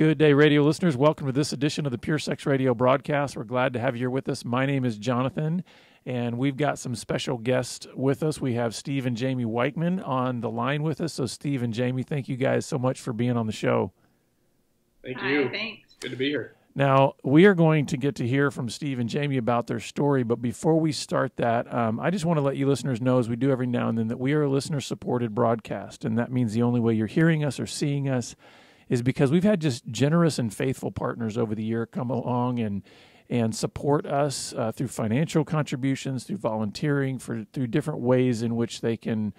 Good day, radio listeners. Welcome to this edition of the Pure Sex Radio broadcast. We're glad to have you here with us. My name is Jonathan, and we've got some special guests with us. We have Steve and Jamie Wiechman on the line with us. So Steve and Jamie, thank you guys so much for being on the show. Thank you. Hi, thanks. Good to be here. Now, we are going to get to hear from Steve and Jamie about their story, but before we start that, I just want to let you listeners know, as we do every now and then, that we are a listener-supported broadcast, and that means the only way you're hearing us or seeing us is because we've had just generous and faithful partners over the year come along and support us through financial contributions, through volunteering, through different ways in which they can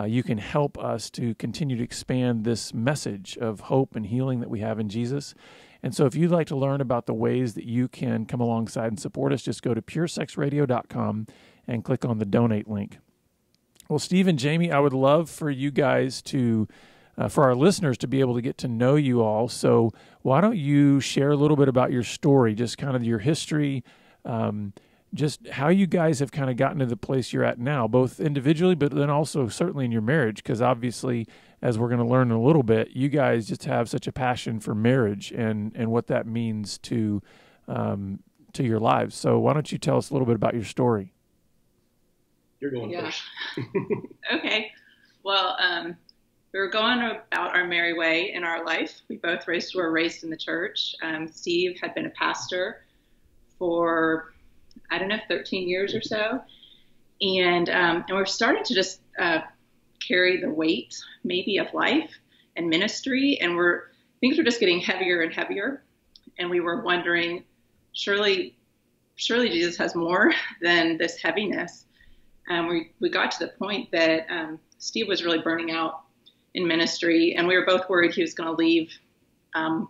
you can help us to continue to expand this message of hope and healing that we have in Jesus. And so if you'd like to learn about the ways that you can come alongside and support us, just go to puresexradio.com and click on the donate link. Well, Steve and Jamie, I would love for you guys to, for our listeners to be able to get to know you all. So why don't you share a little bit about your story, just kind of your history, just how you guys have kind of gotten to the place you're at now, both individually, but then also certainly in your marriage, because obviously, as we're going to learn in a little bit, you guys just have such a passion for marriage and what that means to your lives. So why don't you tell us a little bit about your story? You're going first. Okay. Well, we were going about our merry way in our life. We both were raised in the church. Steve had been a pastor for 13 years or so. And we're starting to just carry the weight maybe of life and ministry. And things were just getting heavier and heavier. And we were wondering, surely Jesus has more than this heaviness. We got to the point that Steve was really burning out in ministry. And we were both worried he was going to leave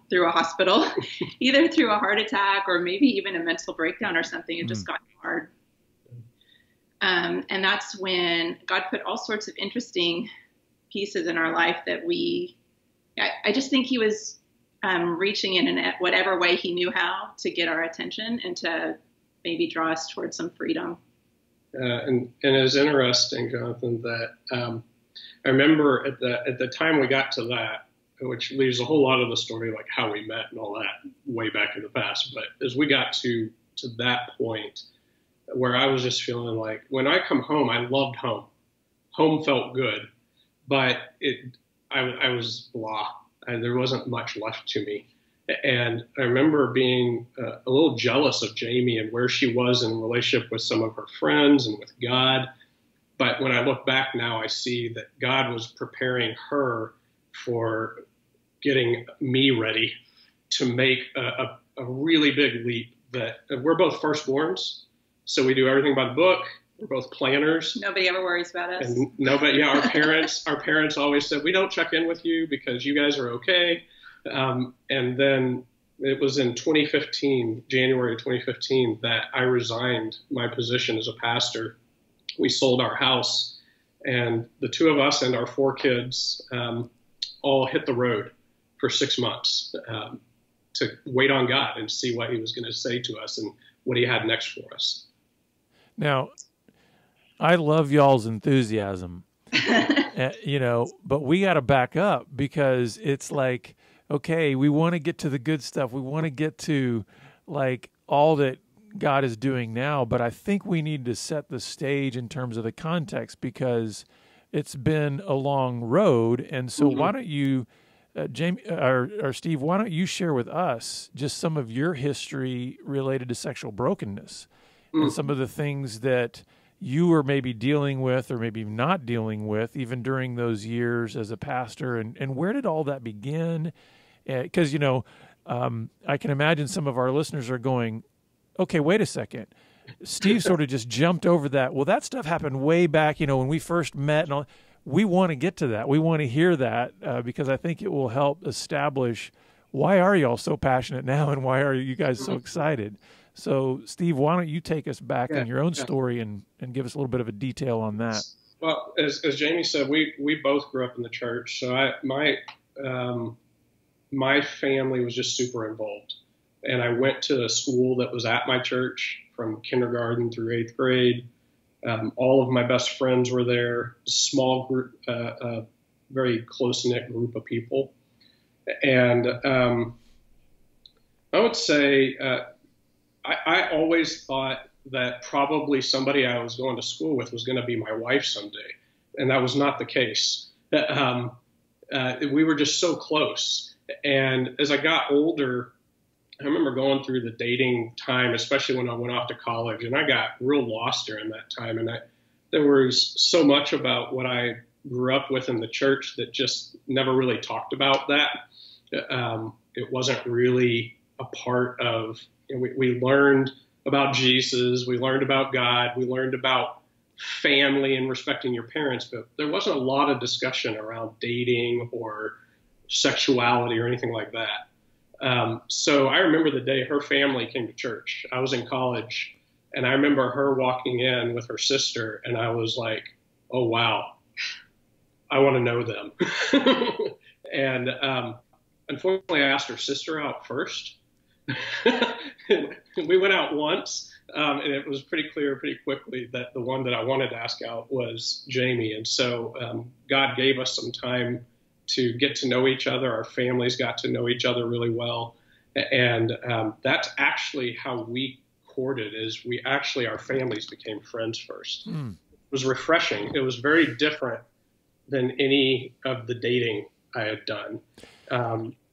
through a hospital, either through a heart attack or maybe even a mental breakdown or something. It just got hard. And that's when God put all sorts of interesting pieces in our life that I just think he was reaching in whatever way he knew how to get our attention and to maybe draw us towards some freedom. And it was interesting, Jonathan, that I remember at the time we got to that, which leaves a whole lot of the story, like how we met and all that way back in the past. But as we got to that point where I was just feeling like when I come home, I loved home. Home felt good, but I was blah, and there wasn't much left to me. And I remember being a little jealous of Jamie and where she was in relationship with some of her friends and with God. But when I look back now, I see that God was preparing her for getting me ready to make a really big leap. That we're both firstborns, so we do everything by the book. We're both planners. Nobody ever worries about us. And nobody, our parents always said, we don't check in with you because you guys are okay. And then it was in 2015, January 2015, that I resigned my position as a pastor. We sold our house, and the two of us and our 4 kids all hit the road for 6 months to wait on God and see what he was going to say to us and what he had next for us. Now, I love y'all's enthusiasm, but we got to back up because it's like, okay, we want to get to the good stuff. We want to get to like all that God is doing now, but I think we need to set the stage in terms of the context because it's been a long road. And so why don't you, Jamie or Steve, why don't you share with us just some of your history related to sexual brokenness and some of the things that you were maybe dealing with or maybe not dealing with even during those years as a pastor, and where did all that begin? Because, I can imagine some of our listeners are going, okay, wait a second. Steve sort of just jumped over that. Well, that stuff happened way back, when we first met and all. We want to get to that. We want to hear that because I think it will help establish why are y'all so passionate now and why are you guys so excited? So, Steve, why don't you take us back in your own story and give us a little bit of a detail on that? Well, as Jamie said, we both grew up in the church. So my family was just super involved. And I went to a school that was at my church from kindergarten through 8th grade. All of my best friends were there, a small group, very close-knit group of people. And I would say I always thought that probably somebody I was going to school with was going to be my wife someday, and that was not the case. We were just so close. And as I got older, I remember going through the dating time, especially when I went off to college, and I got real lost during that time. And there was so much about what I grew up with in the church that just never really talked about that. It wasn't really a part of, we learned about Jesus, we learned about God, we learned about family and respecting your parents, but there wasn't a lot of discussion around dating or sexuality or anything like that. So I remember the day her family came to church. I was in college, and I remember her walking in with her sister, and I was like, oh, wow, I want to know them. And unfortunately, I asked her sister out first. We went out once, and it was pretty clear pretty quickly that the one that I wanted to ask out was Jamie. And so God gave us some time to get to know each other. Our families got to know each other really well. And that's actually how we courted, is our families became friends first. It was refreshing. It was very different than any of the dating I had done,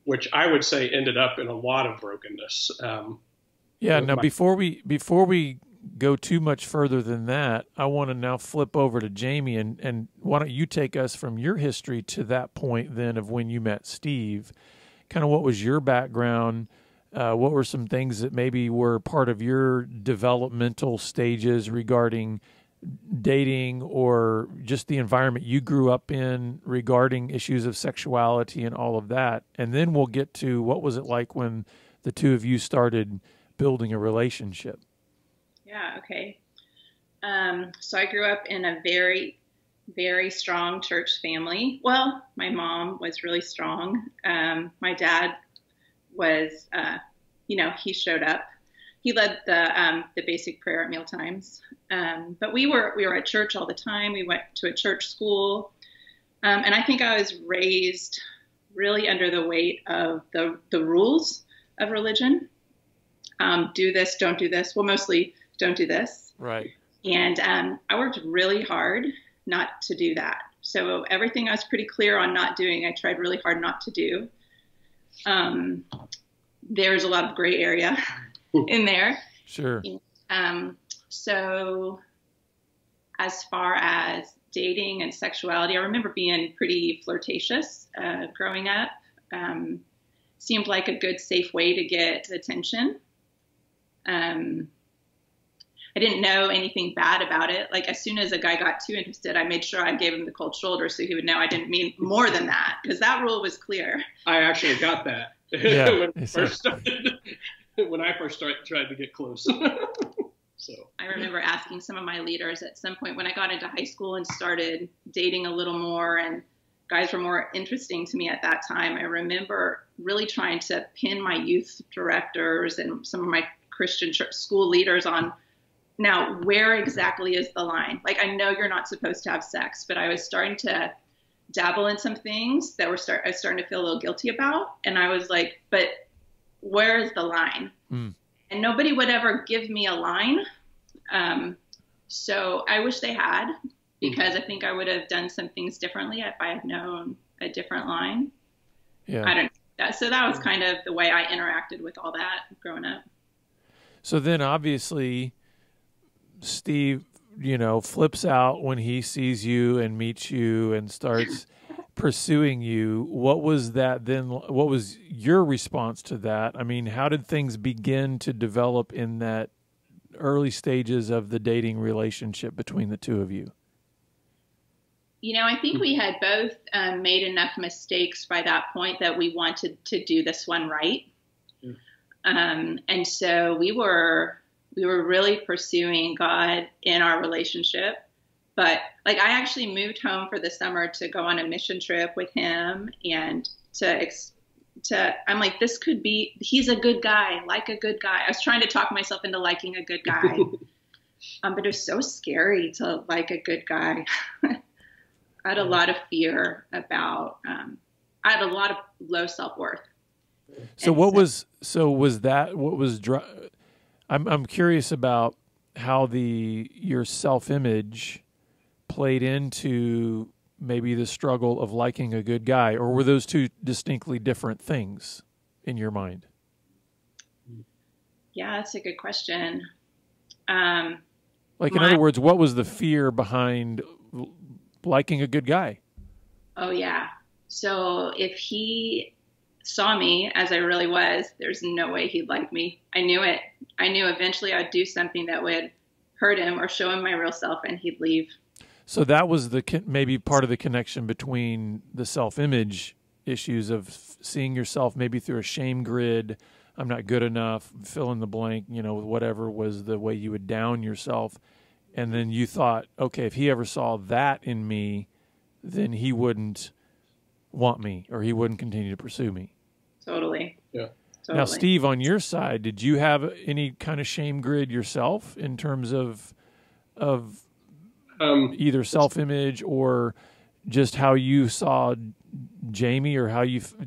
which I would say ended up in a lot of brokenness. Now before we go too much further than that, I want to now flip over to Jamie, and why don't you take us from your history to that point then of when you met Steve? Kind of what was your background? What were some things that maybe were part of your developmental stages regarding dating, or just the environment you grew up in regarding issues of sexuality and all of that? And then we'll get to what was it like when the two of you started building a relationship. Yeah, okay. So I grew up in a very, very strong church family. Well, my mom was really strong. My dad was, he showed up. He led the basic prayer at mealtimes. But we were at church all the time. We went to a church school. And I think I was raised really under the weight of the rules of religion. Do this, don't do this. Well, mostly don't do this. Right. And I worked really hard not to do that. So everything I was pretty clear on not doing, I tried really hard not to do. There's a lot of gray area in there. Sure. So as far as dating and sexuality, I remember being pretty flirtatious growing up. Seemed like a good, safe way to get attention. I didn't know anything bad about it. Like, as soon as a guy got too interested, I made sure I gave him the cold shoulder so he would know I didn't mean more than that, because that rule was clear. I actually got that Yeah, when I first tried to get close. So I remember asking some of my leaders at some point when I got into high school and started dating a little more, and guys were more interesting to me at that time. I remember really trying to pin my youth directors and some of my Christian church school leaders on, now, where exactly is the line? Like, I know you're not supposed to have sex, but I was starting to dabble in some things that I was starting to feel a little guilty about. And I was like, but where is the line? And nobody would ever give me a line. So I wish they had, because I think I would have done some things differently if I had known a different line. Yeah. I don't know. So that was kind of the way I interacted with all that growing up. So then obviously Steve, flips out when he sees you and meets you and starts pursuing you. What was that then? What was your response to that? I mean, how did things begin to develop in that early stages of the dating relationship between the two of you? I think we had both made enough mistakes by that point that we wanted to do this one right. And so we were really pursuing God in our relationship. But like, I actually moved home for the summer to go on a mission trip with him, and I'm like, he's a good guy, like a good guy. I was trying to talk myself into liking a good guy. But it was so scary to like a good guy. I had a lot of fear about, I had a lot of low self-worth. So I'm curious about how your self-image played into maybe the struggle of liking a good guy, or were those two distinctly different things in your mind? Yeah, that's a good question. In other words, what was the fear behind liking a good guy? Oh, yeah. So if he saw me as I really was, there's no way he'd like me. I knew it. I knew eventually I'd do something that would hurt him or show him my real self, and he'd leave. So that was maybe part of the connection between the self-image issues of seeing yourself maybe through a shame grid. I'm not good enough, fill in the blank, whatever was the way you would down yourself. And then you thought, okay, if he ever saw that in me, then he wouldn't want me, or he wouldn't continue to pursue me. Totally. Yeah. Totally. Now, Steve, on your side, did you have any kind of shame grid yourself in terms of either self-image or just how you saw Jamie, or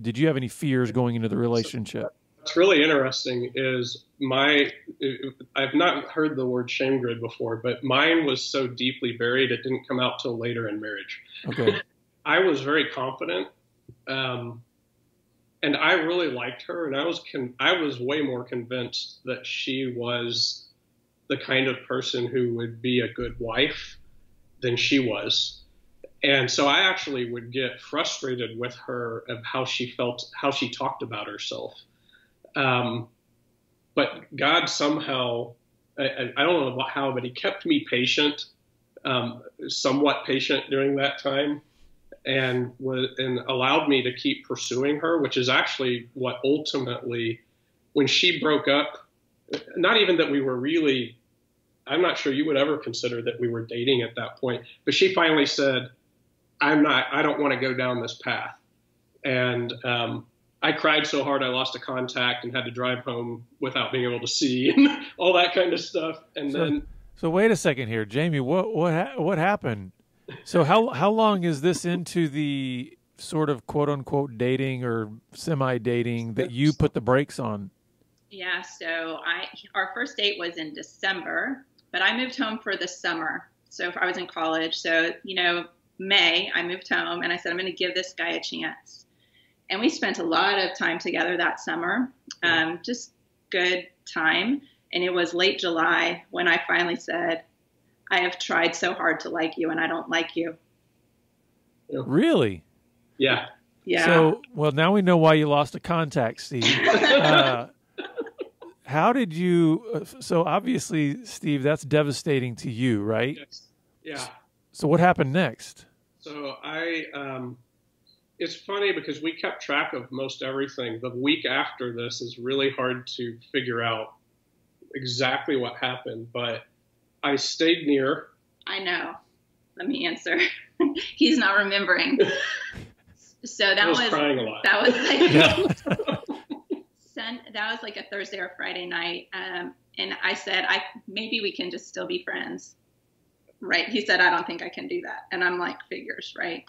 did you have any fears going into the relationship? What's really interesting is I've not heard the word shame grid before, but mine was so deeply buried it didn't come out till later in marriage. Okay. I was very confident, and I really liked her, and I was way more convinced that she was the kind of person who would be a good wife than she was. And so I actually would get frustrated with her of how she felt, how she talked about herself. But God somehow, I don't know how, but he kept me patient, somewhat patient during that time, and allowed me to keep pursuing her, which is actually what ultimately, when she broke up, not even that we were really, I'm not sure you would ever consider that we were dating at that point, but she finally said, I don't want to go down this path. And I cried so hard I lost a contact and had to drive home without being able to see and all that kind of stuff. And so wait a second here, Jamie. What happened? So how long is this into the sort of quote unquote dating or semi-dating that you put the brakes on? Yeah. So our first date was in December, but I moved home for the summer. So I was in college. So May, I moved home and I said, I'm going to give this guy a chance. And we spent a lot of time together that summer, just good time. And it was late July when I finally said, I have tried so hard to like you and I don't like you. Really? Yeah. Yeah. So, well, now we know why you lost a contact, Steve. How did you, so obviously, Steve, that's devastating to you, right? Yes. Yeah. So what happened next? So it's funny because we kept track of most everything. The week after this is really hard to figure out exactly what happened, but I stayed near. I know. Let me answer. He's not remembering. So that was crying a lot. That was like that was like a Thursday or Friday night, and I said, maybe we can just still be friends. Right. He said, I don't think I can do that. And I'm like, figures, right?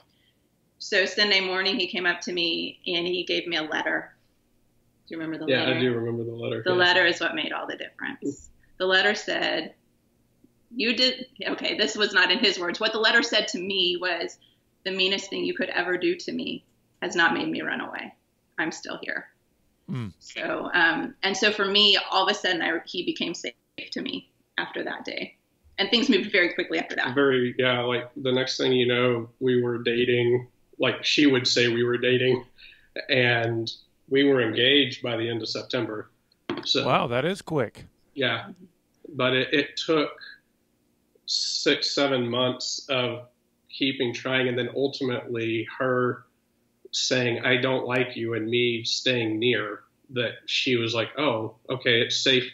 So Sunday morning, he came up to me and he gave me a letter. Do you remember the letter? Yeah, I do remember the letter. The letter is what made all the difference. The letter said, this was not in his words. What the letter said to me was, the meanest thing you could ever do to me has not made me run away. I'm still here. Mm. So, and so for me, all of a sudden, he became safe to me after that day. And things moved very quickly after that. Like the next thing you know, we were dating, like she would say we were dating, and we were engaged by the end of September. So, wow, that is quick. Yeah. But it took 6-7 months of keeping trying, and then ultimately her saying, I don't like you, and me staying near, that she was like, oh, okay, it's safe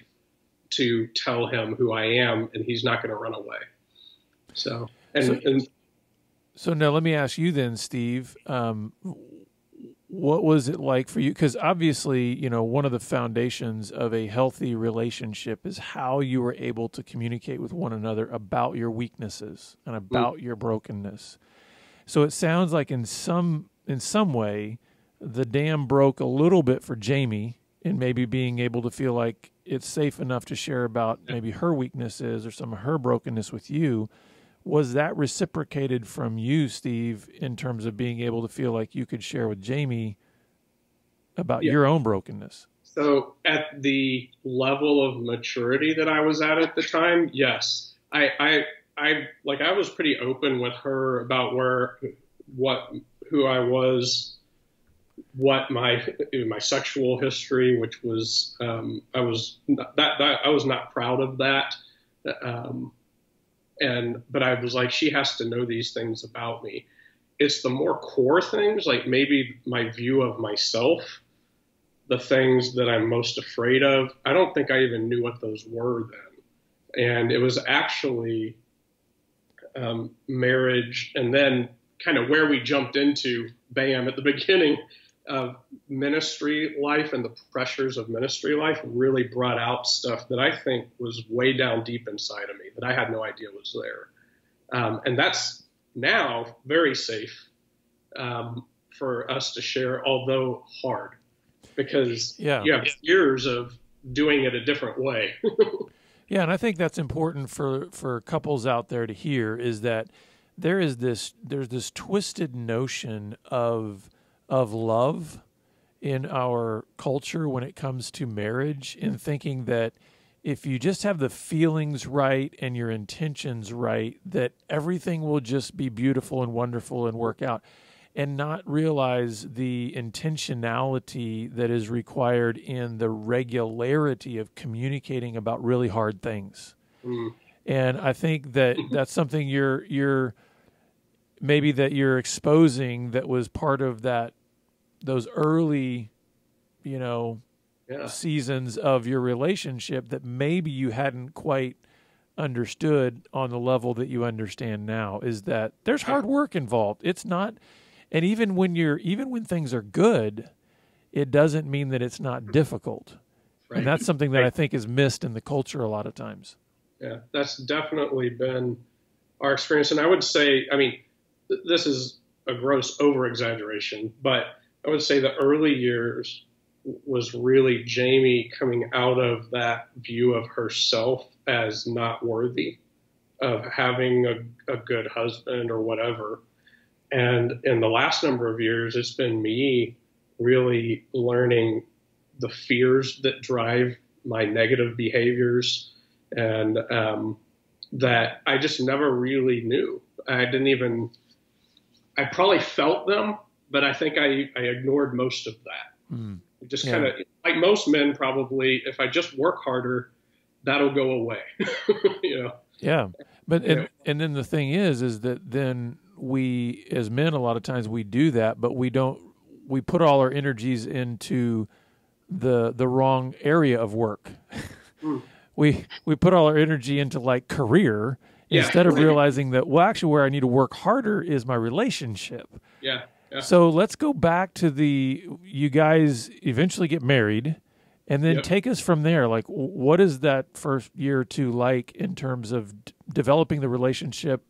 to tell him who I am, and he's not going to run away. So now let me ask you then, Steve, what was it like for you? Because obviously, one of the foundations of a healthy relationship is how you were able to communicate with one another about your weaknesses and about your brokenness. So it sounds like in some way, the dam broke a little bit for Jamie in maybe being able to feel like it's safe enough to share about maybe her weaknesses or some of her brokenness with you. Was that reciprocated from you, Steve, in terms of being able to feel like you could share with Jamie about your own brokenness? So at the level of maturity that I was at the time, yes. I was pretty open with her about who I was, what my sexual history, which was I was not proud of that, but I was like, she has to know these things about me. It's the more core things, like maybe my view of myself, the things that I'm most afraid of. I don't think I even knew what those were then. And it was actually marriage, and then kind of where we jumped into, bam, at the beginning of ministry life and the pressures of ministry life really brought out stuff that I think was way down deep inside of me that I had no idea was there. And that's now very safe for us to share, although hard, because you have years of doing it a different way. Yeah, and I think that's important for couples out there to hear, is that there's this twisted notion of love in our culture when it comes to marriage, in thinking that if you just have the feelings right and your intentions right, that everything will just be beautiful and wonderful and work out, and not realize the intentionality that is required in the regularity of communicating about really hard things. Mm. And I think that that's something you're exposing, that was part of those early, seasons of your relationship that maybe you hadn't quite understood on the level that you understand now, is that there's hard work involved. It's not. And even when things are good, it doesn't mean that it's not difficult. Right. And that's something that I think is missed in the culture a lot of times. Yeah, that's definitely been our experience. And I would say, this is a gross over-exaggeration, but I would say the early years was really Jamie coming out of that view of herself as not worthy of having a good husband or whatever. And in the last number of years, it's been me really learning the fears that drive my negative behaviors, and that I just never really knew. I probably felt them, but I think I ignored most of that. Mm. Just kind of like most men, probably, if I just work harder, that'll go away. Yeah. But and then the thing is that then we as men, a lot of times we do that, but we put all our energies into the wrong area of work. Mm. We put all our energy into like career instead of realizing that, well, actually where I need to work harder is my relationship. Yeah. So let's go back to you guys eventually get married, and then take us from there. Like, what is that first year or two like in terms of developing the relationship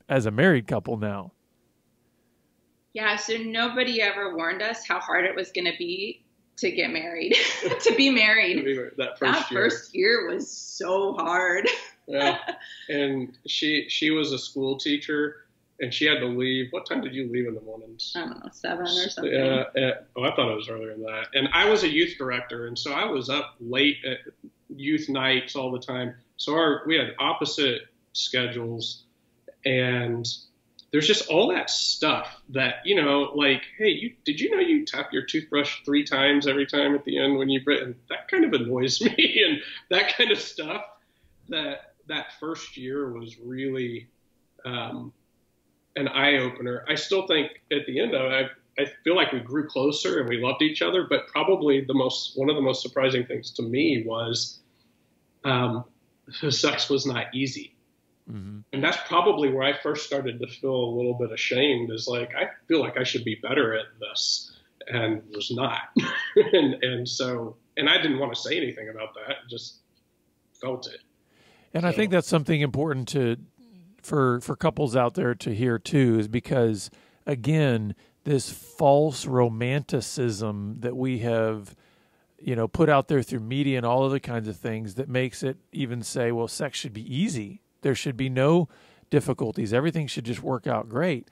as a married couple now? Yeah, so nobody ever warned us how hard it was going to be to get married, to be married. That first year was so hard. Yeah, and she was a school teacher, and she had to leave. What time did you leave in the mornings? I don't know, 7 or something. Yeah. I thought it was earlier than that. And I was a youth director, and so I was up late at youth nights all the time. So we had opposite schedules, and there's just all that stuff that, like, hey, did you know you tap your toothbrush 3 times every time at the end when you brush? And that kind of annoys me, and that kind of stuff. That first year was really an eye-opener. I still think at the end of it, I feel like we grew closer and we loved each other, but probably one of the most surprising things to me was the sex was not easy. Mm-hmm. And that's probably where I first started to feel a little bit ashamed, is like, I feel like I should be better at this, and was not. and I didn't want to say anything about that, just felt it. And I think that's something important for couples out there to hear too, is because, again, this false romanticism that we have, put out there through media and all other kinds of things that makes it even say, well, sex should be easy. There should be no difficulties. Everything should just work out great.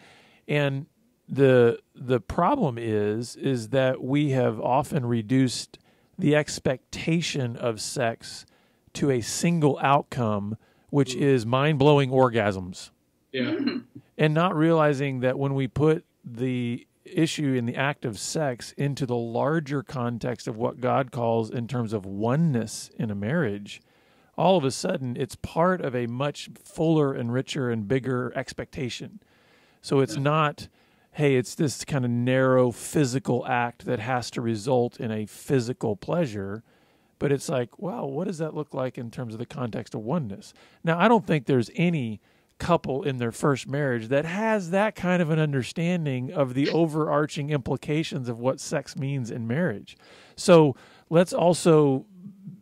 And the problem is that we have often reduced the expectation of sex to a single outcome, which is mind-blowing orgasms. Yeah. And not realizing that when we put the issue in the act of sex into the larger context of what God calls in terms of oneness in a marriage, all of a sudden it's part of a much fuller and richer and bigger expectation. So it's not, hey, it's this kind of narrow physical act that has to result in a physical pleasure, but it's like, wow, what does that look like in terms of the context of oneness? Now, I don't think there's any couple in their first marriage that has that kind of an understanding of the overarching implications of what sex means in marriage. So let's also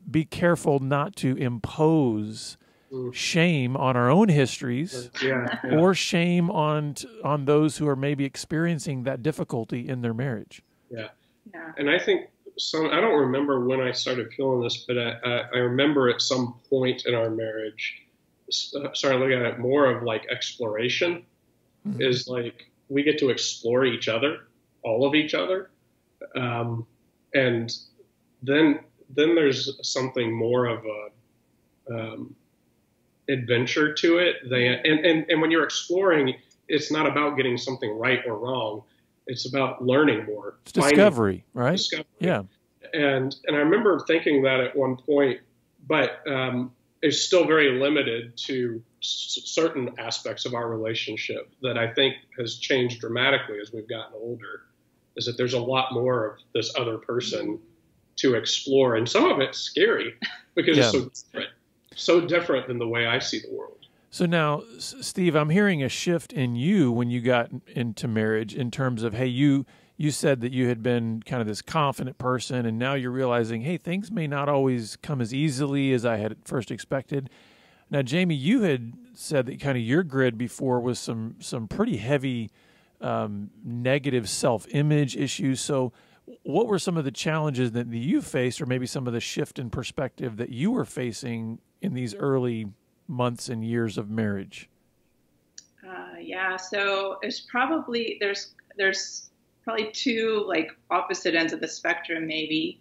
be careful not to impose shame on our own histories or shame on those who are maybe experiencing that difficulty in their marriage. Yeah. And I think I don't remember when I started feeling this, but I remember at some point in our marriage started looking at it more of like exploration. Is like we get to explore each other, all of each other. And then there's something more of a adventure to it. And when you're exploring, it's not about getting something right or wrong. It's about learning more. It's discovery, right? Discovery. Yeah. And I remember thinking that at one point, but it's still very limited to certain aspects of our relationship that I think has changed dramatically as we've gotten older, is that there's a lot more of this other person to explore. And some of it's scary because it's so different than the way I see the world. So now, Steve, I'm hearing a shift in you when you got into marriage in terms of, hey, you said that you had been kind of this confident person, and now you're realizing, hey, things may not always come as easily as I had at first expected. Now, Jamie, you had said that kind of your grid before was some pretty heavy negative self-image issues. So what were some of the challenges that you faced, or maybe some of the shift in perspective that you were facing in these early months and years of marriage? So there's probably two like opposite ends of the spectrum, maybe.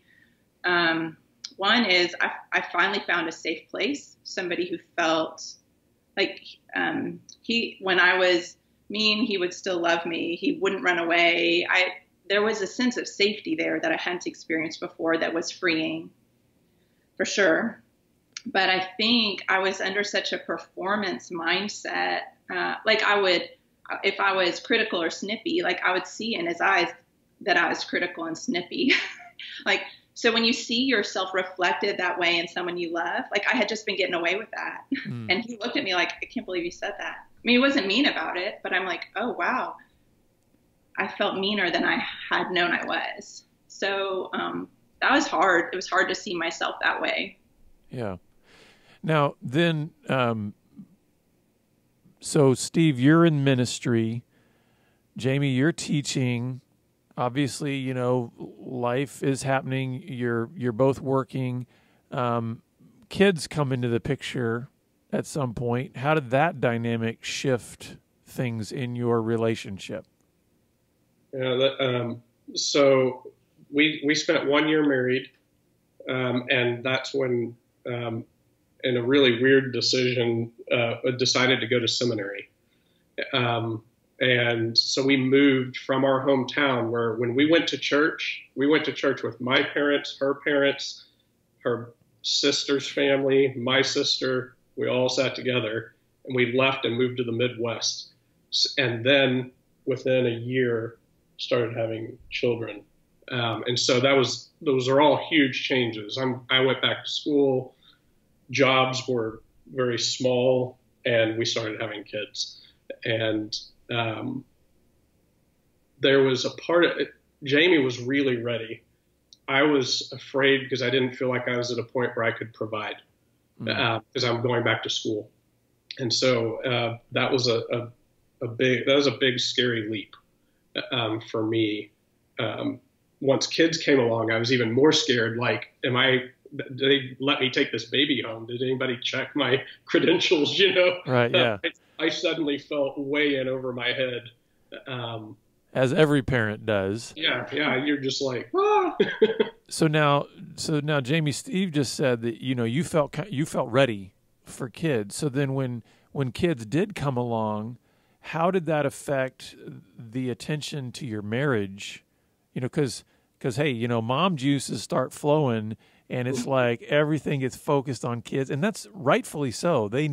One is I finally found a safe place, somebody who felt like when I was mean, he would still love me. He wouldn't run away. There was a sense of safety there that I hadn't experienced before that was freeing, for sure. But I think I was under such a performance mindset. Like I would, if I was critical or snippy, like I would see in his eyes that I was critical and snippy. So when you see yourself reflected that way in someone you love, like I had just been getting away with that. And he looked at me like, I can't believe you said that. I mean, he wasn't mean about it, but I'm like, oh, wow. I felt meaner than I had known I was. So that was hard. It was hard to see myself that way. Yeah. Now, then, so Steve, you're in ministry. Jamie, you're teaching. Obviously, life is happening. You're both working. Kids come into the picture at some point. How did that dynamic shift things in your relationship? So we spent 1 year married, and that's when, in a really weird decision, decided to go to seminary. And so we moved from our hometown, where when we went to church with my parents, her sister's family, my sister. We all sat together, and we left and moved to the Midwest. And then within a year, started having children. And so those are all huge changes. I went back to school. Jobs were very small, and we started having kids. And there was a part of it, Jamie was really ready. I was afraid because I didn't feel like I was at a point where I could provide, because I'm going back to school. And so that was a big scary leap. for me. Once kids came along, I was even more scared. Like, did they let me take this baby home? Did anybody check my credentials? Right. Yeah. I suddenly felt way in over my head. As every parent does. Yeah. You're just like, ah. So now, Jamie, Steve just said that you felt ready for kids. So then, when kids did come along, how did that affect the attention to your marriage? Because hey, mom juices start flowing, and it's like everything gets focused on kids, and that's rightfully so. They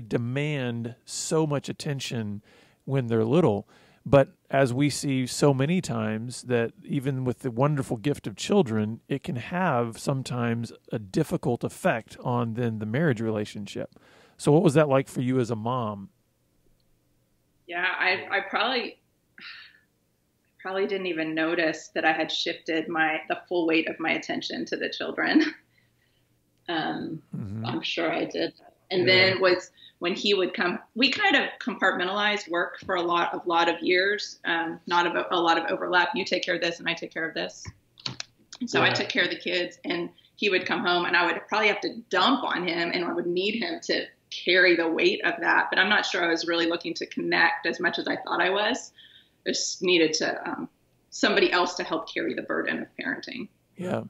demand so much attention when they're little. But as we see so many times, that even with the wonderful gift of children, it can have sometimes a difficult effect on then the marriage relationship. So what was that like for you as a mom? Yeah, I probably didn't even notice that I had shifted the full weight of my attention to the children. I'm sure I did. And then when he would come, we kind of compartmentalized work for a lot of years, not a lot of overlap. You take care of this and I take care of this. So I took care of the kids, and he would come home, and I would probably have to dump on him, and I would need him to carry the weight of that. But I'm not sure I was really looking to connect as much as I thought I was. Just needed to somebody else to help carry the burden of parenting. Yeah.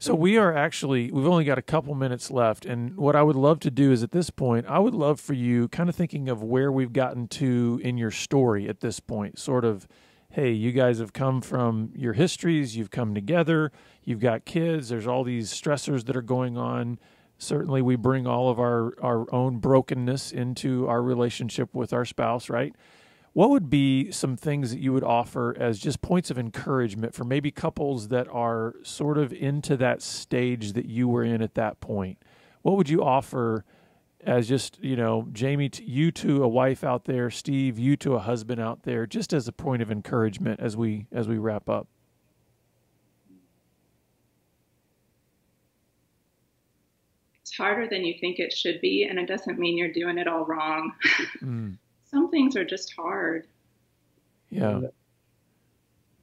So we've only got a couple minutes left. And what I would love to do is, at this point, I would love for you, kind of thinking of where we've gotten to in your story at this point, sort of, hey, you guys have come from your histories, you've come together, you've got kids, there's all these stressors that are going on. Certainly we bring all of our own brokenness into our relationship with our spouse, right? What would be some things that you would offer as just points of encouragement for maybe couples that are sort of into that stage that you were in at that point? What would you offer as just, Jamie, you to a wife out there, Steve, you to a husband out there, just as a point of encouragement as we wrap up? It's harder than you think it should be, and it doesn't mean you're doing it all wrong. Some things are just hard. Yeah.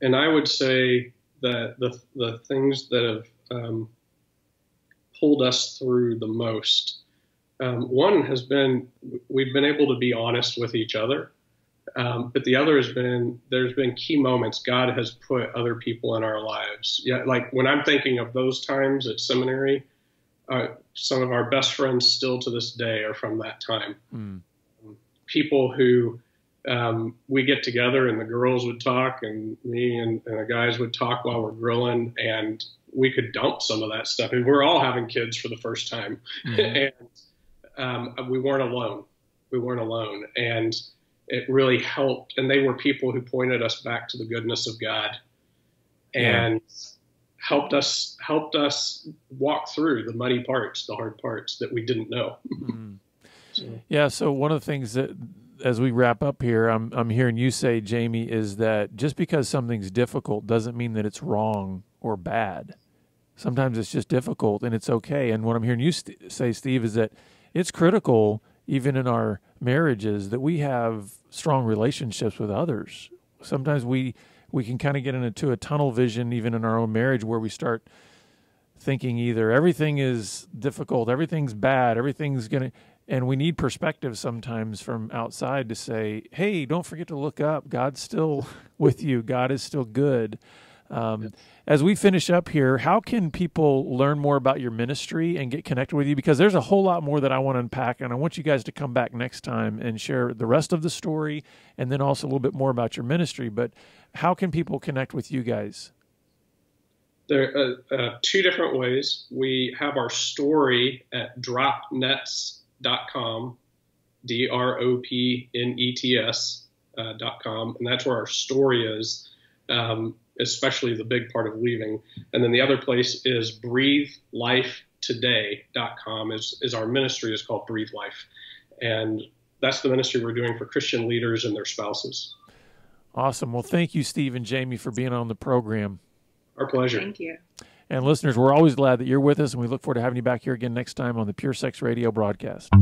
And I would say that the things that have pulled us through the most, one has been, we've been able to be honest with each other. But the other has been, there's been key moments. God has put other people in our lives. Yeah. Like when I'm thinking of those times at seminary, some of our best friends still to this day are from that time. People who we get together, and the girls would talk, and me and the guys would talk while we're grilling, and we could dump some of that stuff. And we're all having kids for the first time. And we weren't alone. And it really helped. And they were people who pointed us back to the goodness of God and helped us walk through the muddy parts, the hard parts that we didn't know. So one of the things that, as we wrap up here, I'm hearing you say, Jamie, is that just because something's difficult doesn't mean that it's wrong or bad. Sometimes it's just difficult and it's okay. And what I'm hearing you say, Steve, is that it's critical, even in our marriages, that we have strong relationships with others. Sometimes we can kind of get into a tunnel vision, even in our own marriage, where we start thinking either everything is difficult, everything's bad, everything's going to... And we need perspective sometimes from outside to say, hey, don't forget to look up. God's still with you. God is still good. As we finish up here, how can people learn more about your ministry and get connected with you? Because there's a whole lot more that I want to unpack, and I want you guys to come back next time and share the rest of the story and then also a little bit more about your ministry. But how can people connect with you guys? There are two different ways. We have our story at dropnets.com, dropnets.com, and that's where our story is, especially the big part of leaving. And then the other place is breathelifetoday.com is our ministry is called Breathe Life. And that's the ministry we're doing for Christian leaders and their spouses. Awesome. Well, thank you, Steve and Jamie, for being on the program. Our pleasure. Thank you. And listeners, we're always glad that you're with us, and we look forward to having you back here again next time on the Pure Sex Radio broadcast.